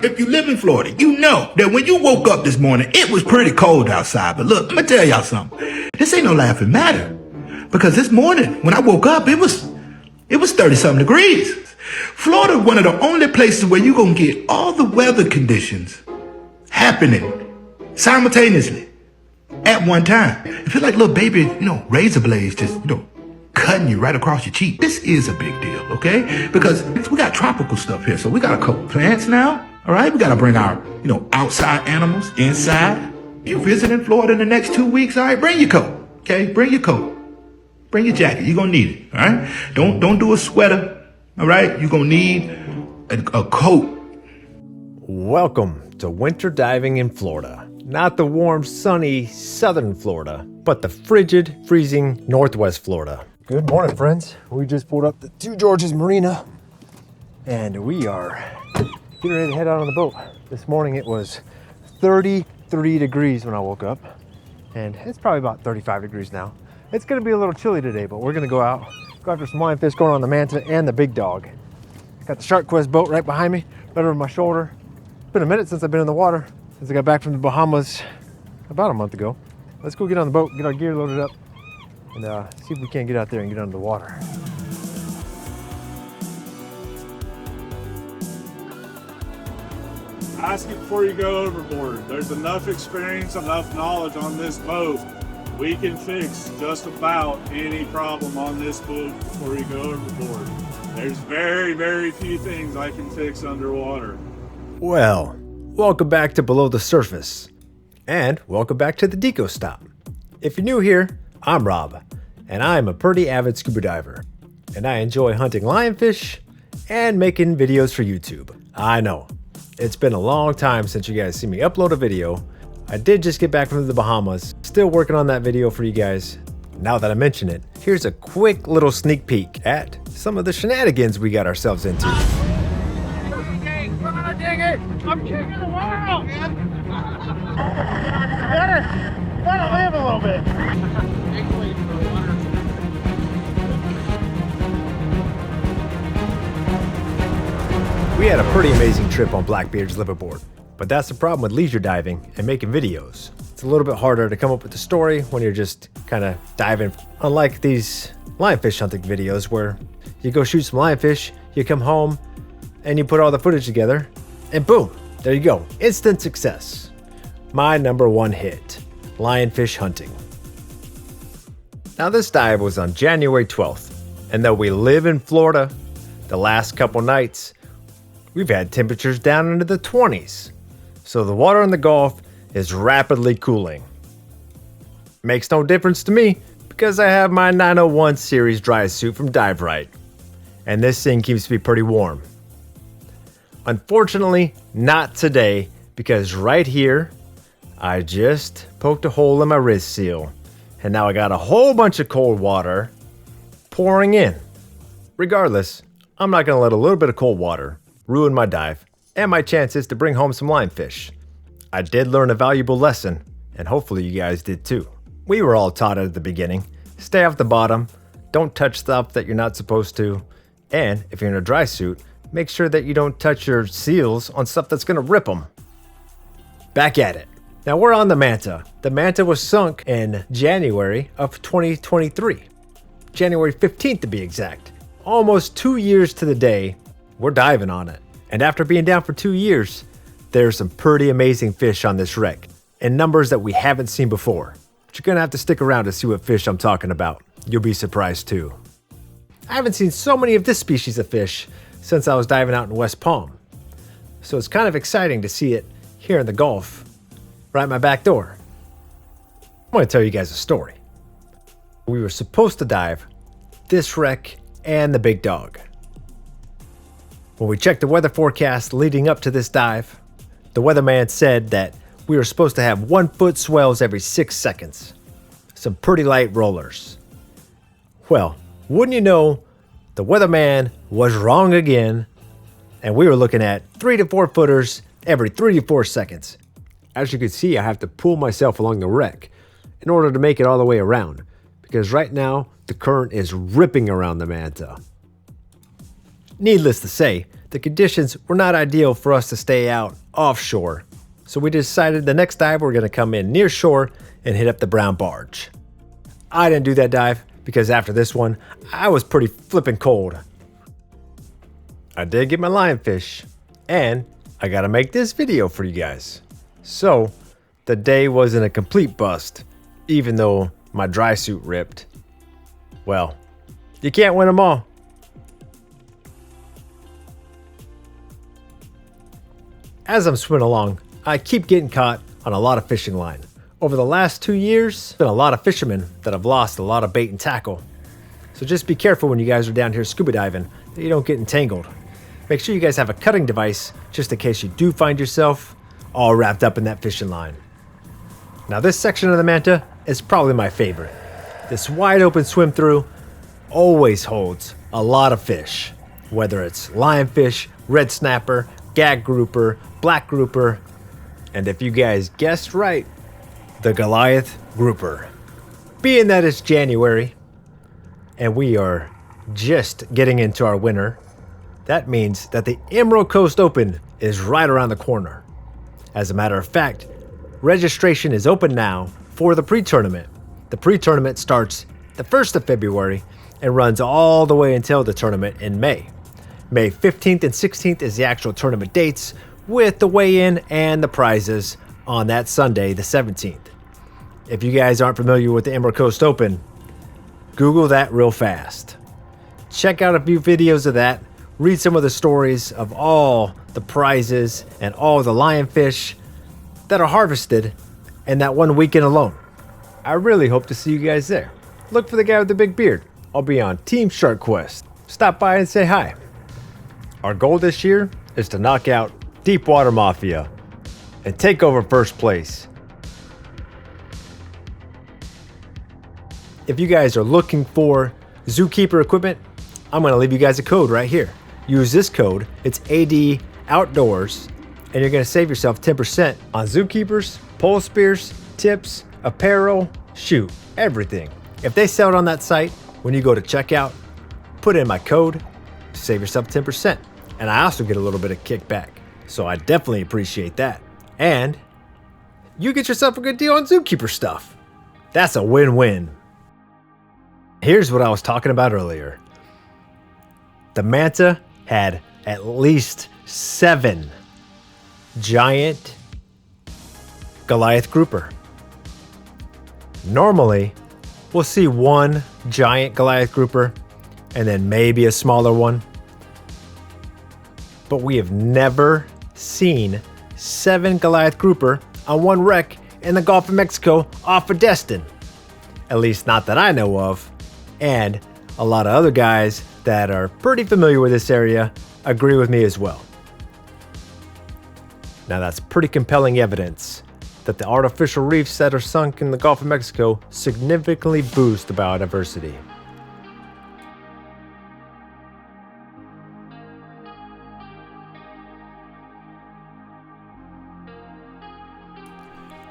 If you live in Florida, you know that when you woke up this morning, it was pretty cold outside. But look, let me tell y'all something. This ain't no laughing matter. Because this morning, when I woke up, it was 30-something degrees. Florida, one of the only places where you're going to get all the weather conditions happening simultaneously at one time. It feels like little baby, razor blades just, cutting you right across your cheek. This is a big deal, okay? Because we got tropical stuff here. So we got to coat plants now, all right? We got to bring our, outside animals inside. If you're visiting Florida in the next 2 weeks, all right, bring your coat, okay? Bring your coat. Bring your jacket. You're going to need it, all right? Don't do a sweater, all right? You're going to need a coat. Welcome to winter diving in Florida. Not the warm, sunny southern Florida, but the frigid, freezing northwest Florida. Good morning, friends. We just pulled up the Two Georges Marina and we are getting ready to head out on the boat. This morning it was 33 degrees when I woke up, and it's probably about 35 degrees now. It's gonna be a little chilly today, but we're gonna go out, go after some lionfish going on the Manta and the Big Dog. Got the Shark Quest boat right behind me, right over my shoulder. It's been a minute since I've been in the water, since I got back from the Bahamas about a month ago. Let's go get on the boat, get our gear loaded up, and see if we can't get out there and get under the water. Ask it before you go overboard. There's enough experience, enough knowledge on this boat. We can fix just about any problem on this boat before you go overboard. There's very, very few things I can fix underwater. Well, welcome back to Below the Surface. And welcome back to the Deco Stop. If you're new here, I'm Rob, and I'm a pretty avid scuba diver. And I enjoy hunting lionfish and making videos for YouTube. I know, it's been a long time since you guys see me upload a video. I did just get back from the Bahamas, still working on that video for you guys. Now that I mention it, here's a quick little sneak peek at some of the shenanigans we got ourselves into. I'm king of the world! Gotta live a little bit. We had a pretty amazing trip on Blackbeard's liveaboard, but that's the problem with leisure diving and making videos. It's a little bit harder to come up with a story when you're just kind of diving. Unlike these lionfish hunting videos where you go shoot some lionfish, you come home, and you put all the footage together, and boom, there you go, instant success. My #1 hit, lionfish hunting. Now this dive was on January 12th, and though we live in Florida, the last couple nights, we've had temperatures down into the 20s. So the water in the Gulf is rapidly cooling. Makes no difference to me because I have my 901 series dry suit from Dive Rite, and this thing keeps me pretty warm. Unfortunately, not today, because right here, I just poked a hole in my wrist seal, and now I got a whole bunch of cold water pouring in. Regardless, I'm not gonna let a little bit of cold water ruin my dive and my chances to bring home some lionfish. I did learn a valuable lesson, and hopefully you guys did too. We were all taught at the beginning, stay off the bottom, don't touch stuff that you're not supposed to, and if you're in a dry suit, make sure that you don't touch your seals on stuff that's gonna rip them. Back at it. Now we're on the Manta. The Manta was sunk in January of 2023. January 15th to be exact. Almost 2 years to the day, we're diving on it. And after being down for 2 years, there's some pretty amazing fish on this wreck, in numbers that we haven't seen before. But you're gonna have to stick around to see what fish I'm talking about. You'll be surprised too. I haven't seen so many of this species of fish since I was diving out in West Palm. So it's kind of exciting to see it here in the Gulf, right at my back door. I'm gonna tell you guys a story. We were supposed to dive this wreck and the Big Dog. When we checked the weather forecast leading up to this dive, the weatherman said that we were supposed to have 1 foot swells every 6 seconds. Some pretty light rollers. Well, wouldn't you know, the weatherman was wrong again, and we were looking at 3 to 4 footers every 3 to 4 seconds. As you can see, I have to pull myself along the wreck in order to make it all the way around, because right now the current is ripping around the Manta. Needless to say, the conditions were not ideal for us to stay out offshore. So we decided the next dive we're going to come in near shore and hit up the brown barge. I didn't do that dive because after this one, I was pretty flippin' cold. I did get my lionfish, and I gotta make this video for you guys. So, the day wasn't a complete bust, even though my dry suit ripped. Well, you can't win them all. As I'm swimming along, I keep getting caught on a lot of fishing line. Over the last 2 years, there's been a lot of fishermen that have lost a lot of bait and tackle. So just be careful when you guys are down here scuba diving that you don't get entangled. Make sure you guys have a cutting device just in case you do find yourself all wrapped up in that fishing line. Now this section of the Manta is probably my favorite. This wide open swim through always holds a lot of fish, whether it's lionfish, red snapper, gag grouper, black grouper, and if you guys guessed right, the Goliath grouper. Being that it's January and we are just getting into our winter, that means that the Emerald Coast Open is right around the corner. As a matter of fact, registration is open now for the pre-tournament. The pre-tournament starts the 1st of February and runs all the way until the tournament in May. May 15th and 16th is the actual tournament dates, with the weigh-in and the prizes on that Sunday, the 17th. If you guys aren't familiar with the Emerald Coast Open, Google that real fast. Check out a few videos of that. Read some of the stories of all the prizes and all the lionfish that are harvested in that one weekend alone. I really hope to see you guys there. Look for the guy with the big beard. I'll be on Team Shark Quest. Stop by and say hi. Our goal this year is to knock out Deepwater Mafia and take over first place. If you guys are looking for zookeeper equipment, I'm going to leave you guys a code right here. Use this code, it's AD Outdoors, and you're going to save yourself 10% on zookeepers, pole spears, tips, apparel, shoot, everything. If they sell it on that site, when you go to checkout, put in my code, save yourself 10%. And I also get a little bit of kickback, so I definitely appreciate that. And you get yourself a good deal on zookeeper stuff. That's a win-win. Here's what I was talking about earlier. The Manta had at least 7 giant Goliath grouper. Normally, we'll see 1 giant Goliath grouper and then maybe a smaller one. But we have never seen 7 Goliath grouper on one wreck in the Gulf of Mexico off of Destin. At least not that I know of. And a lot of other guys that are pretty familiar with this area agree with me as well. Now that's pretty compelling evidence that the artificial reefs that are sunk in the Gulf of Mexico significantly boost the biodiversity.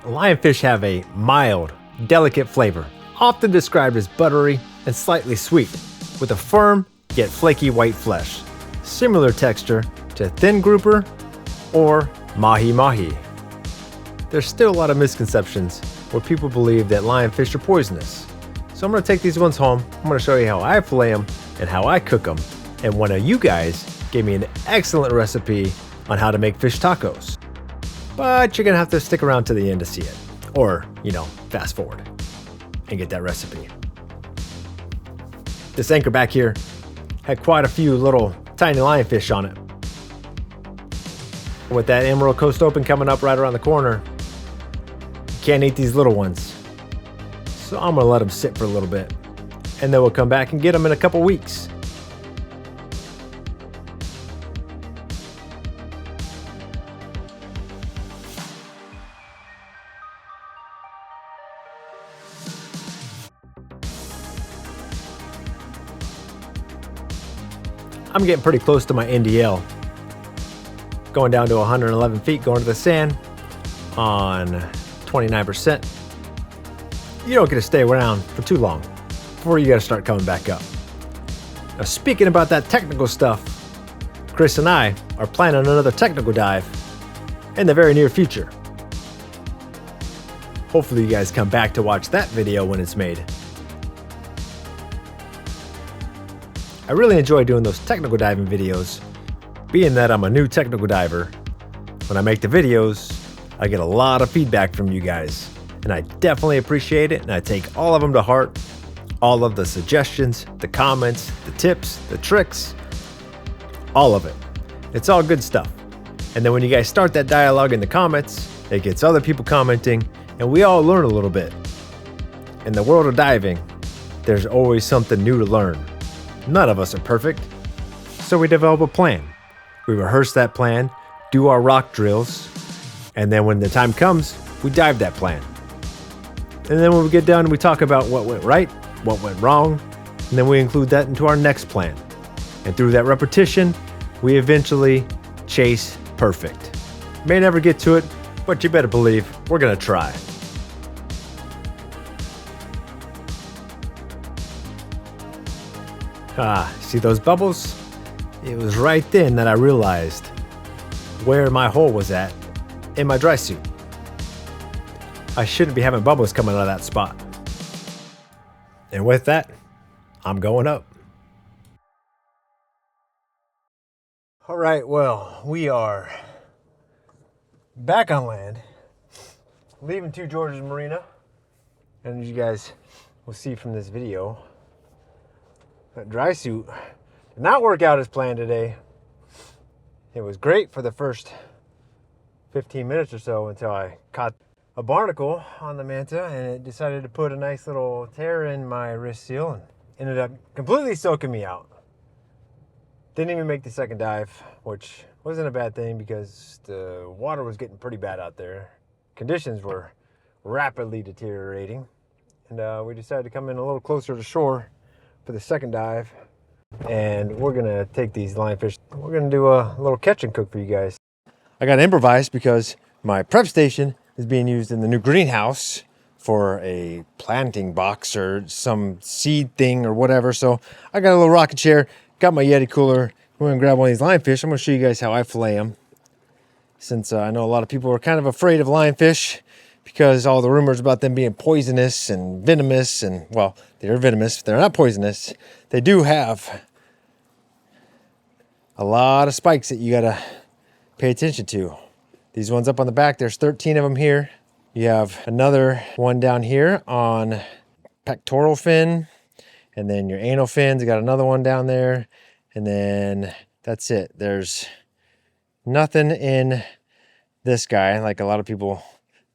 Lionfish have a mild, delicate flavor, often described as buttery and slightly sweet, with a firm yet flaky white flesh, similar texture to thin grouper or mahi-mahi. There's still a lot of misconceptions where people believe that lionfish are poisonous. So I'm going to take these ones home, I'm going to show you how I fillet them and how I cook them, and one of you guys gave me an excellent recipe on how to make fish tacos. But you're going to have to stick around to the end to see it, or, fast forward and get that recipe. This anchor back here had quite a few little tiny lionfish on it. With that Emerald Coast Open coming up right around the corner, you can't eat these little ones. So I'm gonna let them sit for a little bit, and then we'll come back and get them in a couple weeks. I'm getting pretty close to my NDL. Going down to 111 feet, going to the sand on 29%. You don't get to stay around for too long before you got to start coming back up. Now, speaking about that technical stuff, Chris and I are planning another technical dive in the very near future. Hopefully you guys come back to watch that video when it's made. I really enjoy doing those technical diving videos, being that I'm a new technical diver. When I make the videos, I get a lot of feedback from you guys, and I definitely appreciate it, and I take all of them to heart. All of the suggestions, the comments, the tips, the tricks, all of it. It's all good stuff. And then when you guys start that dialogue in the comments, it gets other people commenting, and we all learn a little bit. In the world of diving, there's always something new to learn. None of us are perfect, so we develop a plan. We rehearse that plan, do our rock drills, and then when the time comes, we dive that plan. And then when we get done, we talk about what went right, what went wrong, and then we include that into our next plan. And through that repetition, we eventually chase perfect. May never get to it, but you better believe we're gonna try. See those bubbles? It was right then that I realized where my hole was at in my dry suit. I shouldn't be having bubbles coming out of that spot. And with that, I'm going up. All right, well, we are back on land, leaving Two Georges Marina. And as you guys will see from this video, that dry suit did not work out as planned today. It was great for the first 15 minutes or so until I caught a barnacle on the Manta, and it decided to put a nice little tear in my wrist seal and ended up completely soaking me out. Didn't even make the second dive, which wasn't a bad thing because the water was getting pretty bad out there. Conditions were rapidly deteriorating, and we decided to come in a little closer to shore for the second dive, and we're gonna take these lionfish. We're gonna do a little catch and cook for you guys. I got to improvise because my prep station is being used in the new greenhouse for a planting box or some seed thing or whatever. So I got a little rocking chair, got my Yeti cooler. We're gonna grab one of these lionfish. I'm gonna show you guys how I fillet them, since I know a lot of people are kind of afraid of lionfish because all the rumors about them being poisonous and venomous, and well, they're venomous, they're not poisonous. They do have a lot of spikes that you gotta pay attention to. These ones up on the back, there's 13 of them here. You have another one down here on pectoral fin, and then your anal fins, you got another one down there, and then that's it. There's nothing in this guy like a lot of people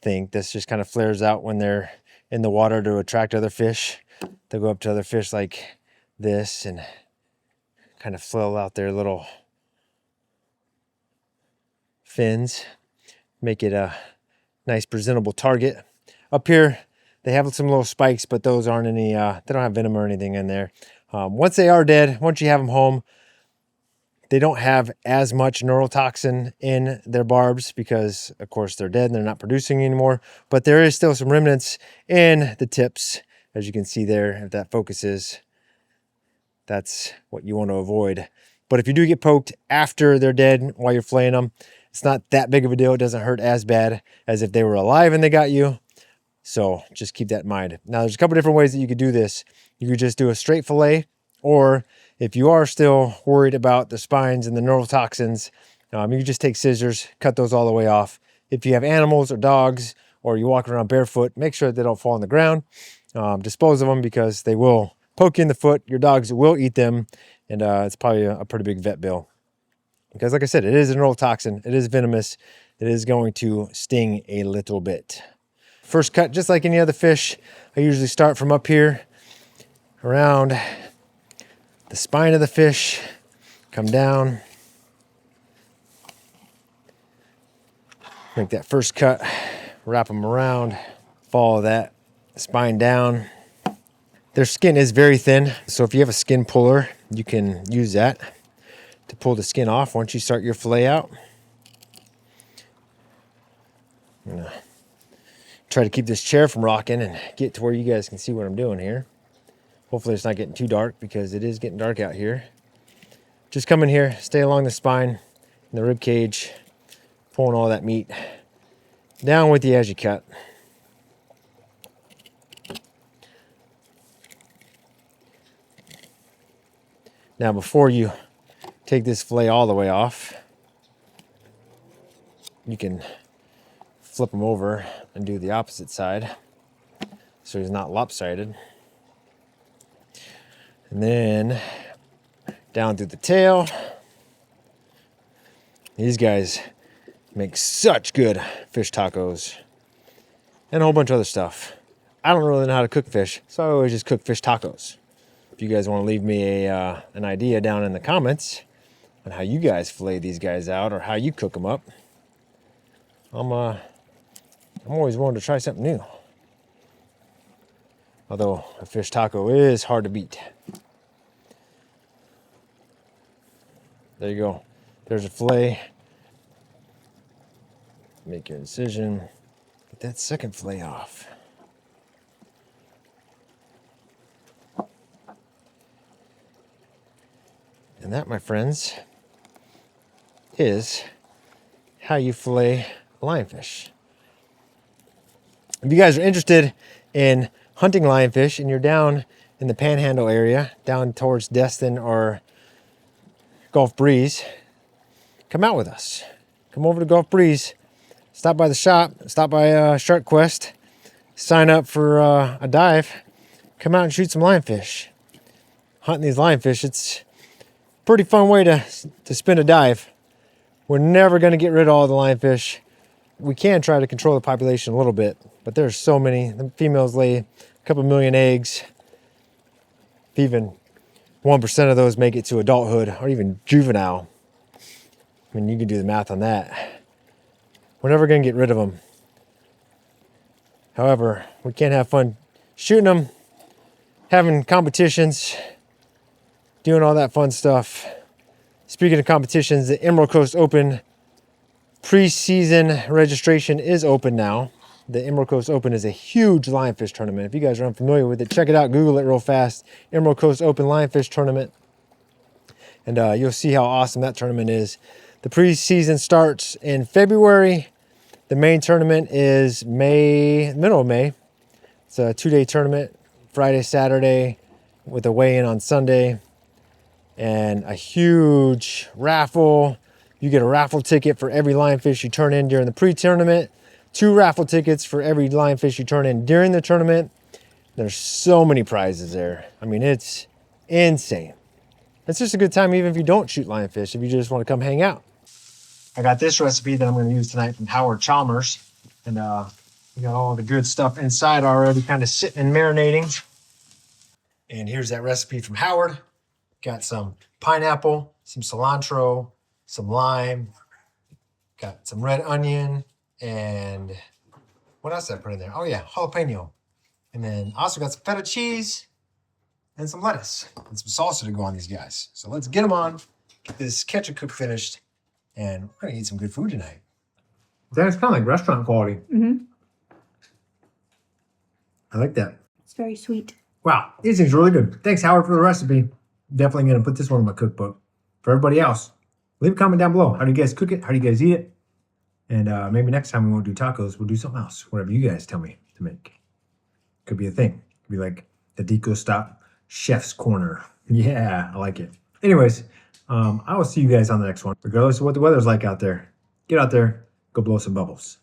think. This just kind of flares out when they're in the water to attract other fish. They'll go up to other fish like this and kind of flail out their little fins, make it a nice presentable target. Up here they have some little spikes, but those aren't any they don't have venom or anything in there. Once they are dead, once you have them home, they don't have as much neurotoxin in their barbs because of course they're dead and they're not producing anymore, but there is still some remnants in the tips, as you can see there. If that focuses, that's what you want to avoid. But if you do get poked after they're dead while you're filleting them, it's not that big of a deal. It doesn't hurt as bad as if they were alive and they got you. So just keep that in mind. Now there's a couple different ways that you could do this. You could just do a straight fillet, or if you are still worried about the spines and the neurotoxins, you can just take scissors, cut those all the way off. If you have animals or dogs, or you walk around barefoot, make sure that they don't fall on the ground. Dispose of them because they will poke you in the foot. Your dogs will eat them, and it's probably a pretty big vet bill. Because like I said, it is a neurotoxin. It is venomous. It is going to sting a little bit. First cut, just like any other fish, I usually start from up here around the spine of the fish, come down, make that first cut, wrap them around, follow that spine down. Their skin is very thin, so if you have a skin puller, you can use that to pull the skin off once you start your fillet out. I'm gonna try to keep this chair from rocking and get to where you guys can see what I'm doing here. Hopefully it's not getting too dark because it is getting dark out here. just come in here, stay along the spine and the rib cage, pulling all that meat down with you as you cut. Now, before you take this fillet all the way off, you can flip them over and do the opposite side so he's not lopsided. And then down through the tail. These guys make such good fish tacos and a whole bunch of other stuff. I don't really know how to cook fish, so I always just cook fish tacos. If you guys want to leave me an idea down in the comments on how you guys fillet these guys out or how you cook them up, I'm always willing to try something new. Although a fish taco is hard to beat. There you go. There's a fillet. Make your incision. Get that second fillet off. And that, my friends, is how you fillet a lionfish. If you guys are interested in hunting lionfish and you're down in the panhandle area, down towards Destin or Gulf Breeze, come out with us. Come over to Gulf Breeze, stop by the shop, stop by Shark Quest, sign up for a dive, come out and shoot some lionfish. Hunting these lionfish, it's a pretty fun way to spend a dive. We're never going to get rid of all the lionfish. We can try to control the population a little bit, but there's so many. The females lay a couple million eggs. If even 1% of those make it to adulthood or even juvenile, I mean, you can do the math on that. We're never going to get rid of them. However, we can have fun shooting them, having competitions, doing all that fun stuff. Speaking of competitions, the Emerald Coast Open pre-season registration is open now. The Emerald Coast Open is a huge lionfish tournament. If you guys are unfamiliar with it, check it out. Google it real fast. Emerald Coast Open Lionfish Tournament. And you'll see how awesome that tournament is. The pre-season starts in February. The main tournament is middle of May. It's a 2-day tournament, Friday, Saturday, with a weigh-in on Sunday. And a huge raffle. You get a raffle ticket for every lionfish you turn in during the pre-tournament. 2 raffle tickets for every lionfish you turn in during the tournament. There's so many prizes there. I mean, it's insane. It's just a good time even if you don't shoot lionfish, if you just want to come hang out. I got this recipe that I'm going to use tonight from Howard Chalmers. And we got all the good stuff inside already kind of sitting and marinating. And here's that recipe from Howard. Got some pineapple, some cilantro, some lime, got some red onion, and what else did I put in there? Oh yeah, jalapeno. And then also got some feta cheese and some lettuce and some salsa to go on these guys. So let's get them on, get this ketchup cook finished, and we're gonna eat some good food tonight. That's kind of like restaurant quality. Mm-hmm. I like that. It's very sweet. Wow, these things are really good. Thanks, Howard, for the recipe. Definitely going to put this one in my cookbook. For everybody else, leave a comment down below. How do you guys cook it? How do you guys eat it? And maybe next time we won't do tacos, we'll do something else. Whatever you guys tell me to make. Could be a thing. Could be like the Deco Stop Chef's Corner. Yeah, I like it. Anyways, I will see you guys on the next one. Regardless of what the weather's like out there, get out there, go blow some bubbles.